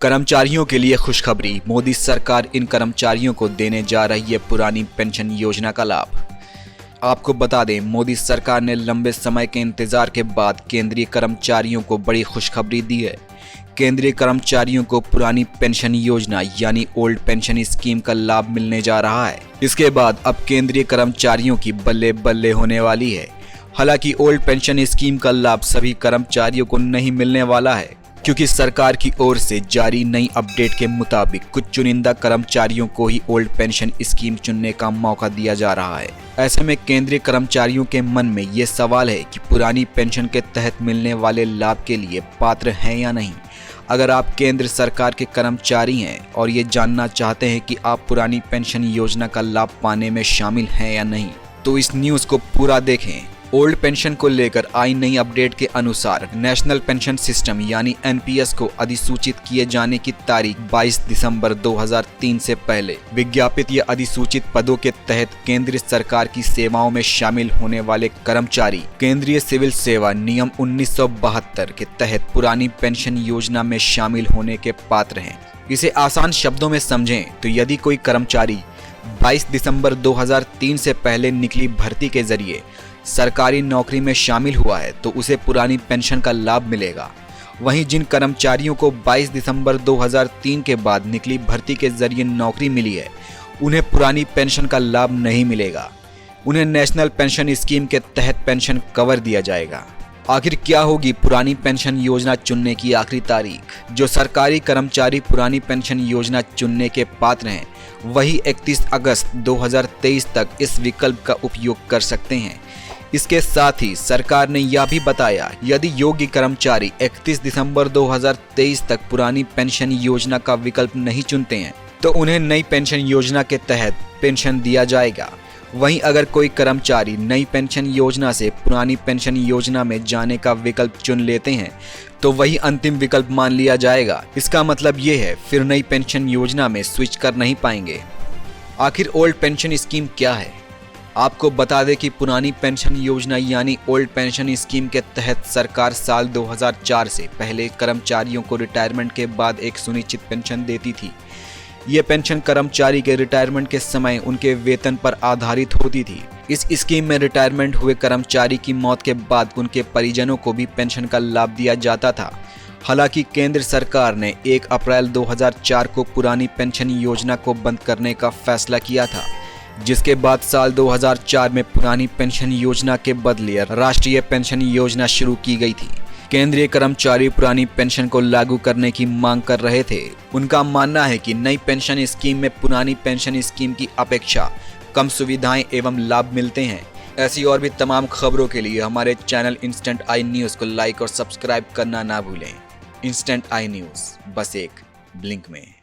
कर्मचारियों के लिए खुशखबरी। मोदी सरकार इन कर्मचारियों को देने जा रही है पुरानी पेंशन योजना का लाभ। आपको बता दें, मोदी सरकार ने लंबे समय के इंतजार के बाद केंद्रीय कर्मचारियों को बड़ी खुशखबरी दी है। केंद्रीय कर्मचारियों को पुरानी पेंशन योजना यानी ओल्ड पेंशन स्कीम का लाभ मिलने जा रहा है। इसके बाद अब केंद्रीय कर्मचारियों की बल्ले बल्ले होने वाली है। हालांकि ओल्ड पेंशन स्कीम का लाभ सभी कर्मचारियों को नहीं मिलने वाला है, क्योंकि सरकार की ओर से जारी नई अपडेट के मुताबिक कुछ चुनिंदा कर्मचारियों को ही ओल्ड पेंशन स्कीम चुनने का मौका दिया जा रहा है। ऐसे में केंद्रीय कर्मचारियों के मन में ये सवाल है कि पुरानी पेंशन के तहत मिलने वाले लाभ के लिए पात्र हैं या नहीं। अगर आप केंद्र सरकार के कर्मचारी हैं और ये जानना चाहते हैं कि आप पुरानी पेंशन योजना का लाभ पाने में शामिल हैं या नहीं, तो इस न्यूज़ को पूरा देखें। ओल्ड पेंशन को लेकर आई नई अपडेट के अनुसार नेशनल पेंशन सिस्टम यानी एनपीएस को अधिसूचित किए जाने की तारीख 22 दिसंबर 2003 से पहले विज्ञापित या अधिसूचित पदों के तहत केंद्र सरकार की सेवाओं में शामिल होने वाले कर्मचारी केंद्रीय सिविल सेवा नियम 1972 के तहत पुरानी पेंशन योजना में शामिल होने के पात्र हैं। इसे आसान शब्दों में समझें तो यदि कोई कर्मचारी 22 दिसंबर 2003 से पहले निकली भर्ती के जरिए सरकारी नौकरी में शामिल हुआ है तो उसे पुरानी पेंशन का लाभ मिलेगा। वहीं जिन कर्मचारियों को 22 दिसंबर 2003 के बाद निकली भर्ती के जरिए नौकरी मिली है, उन्हें पुरानी पेंशन का लाभ नहीं मिलेगा। उन्हें नेशनल पेंशन स्कीम के तहत पेंशन कवर दिया जाएगा। आखिर क्या होगी पुरानी पेंशन योजना चुनने की आखिरी तारीख? जो सरकारी कर्मचारी पुरानी पेंशन योजना चुनने के पात्र हैं, वही 31 अगस्त 2023 तक इस विकल्प का उपयोग कर सकते हैं। इसके साथ ही सरकार ने यह भी बताया, यदि योग्य कर्मचारी 31 दिसंबर 2023 तक पुरानी पेंशन योजना का विकल्प नहीं चुनते हैं तो उन्हें नई पेंशन योजना के तहत पेंशन दिया जाएगा। वहीं अगर कोई कर्मचारी नई पेंशन योजना से पुरानी पेंशन योजना में जाने का विकल्प चुन लेते हैं तो वही अंतिम विकल्प मान लिया जाएगा। इसका मतलब ये है, फिर नई पेंशन योजना में स्विच कर नहीं पाएंगे। आखिर ओल्ड पेंशन स्कीम क्या है? आपको बता दें कि पुरानी पेंशन योजना यानी ओल्ड पेंशन स्कीम के तहत सरकार साल 2004 से पहले कर्मचारियों को रिटायरमेंट के बाद एक सुनिश्चित पेंशन देती थी। ये पेंशन कर्मचारी के रिटायरमेंट के समय उनके वेतन पर आधारित होती थी। इस स्कीम में रिटायरमेंट हुए कर्मचारी की मौत के बाद उनके परिजनों को भी पेंशन का लाभ दिया जाता था। हालांकि केंद्र सरकार ने 1 अप्रैल 2004 को पुरानी पेंशन योजना को बंद करने का फैसला किया था, जिसके बाद साल 2004 में पुरानी पेंशन योजना के बदले राष्ट्रीय पेंशन योजना शुरू की गई थी। केंद्रीय कर्मचारी पुरानी पेंशन को लागू करने की मांग कर रहे थे। उनका मानना है कि नई पेंशन स्कीम में पुरानी पेंशन स्कीम की अपेक्षा कम सुविधाएं एवं लाभ मिलते हैं। ऐसी और भी तमाम खबरों के लिए हमारे चैनल इंस्टेंट आई न्यूज़ को लाइक और सब्सक्राइब करना ना भूलें। इंस्टेंट आई न्यूज़, बस एक ब्लिंक में।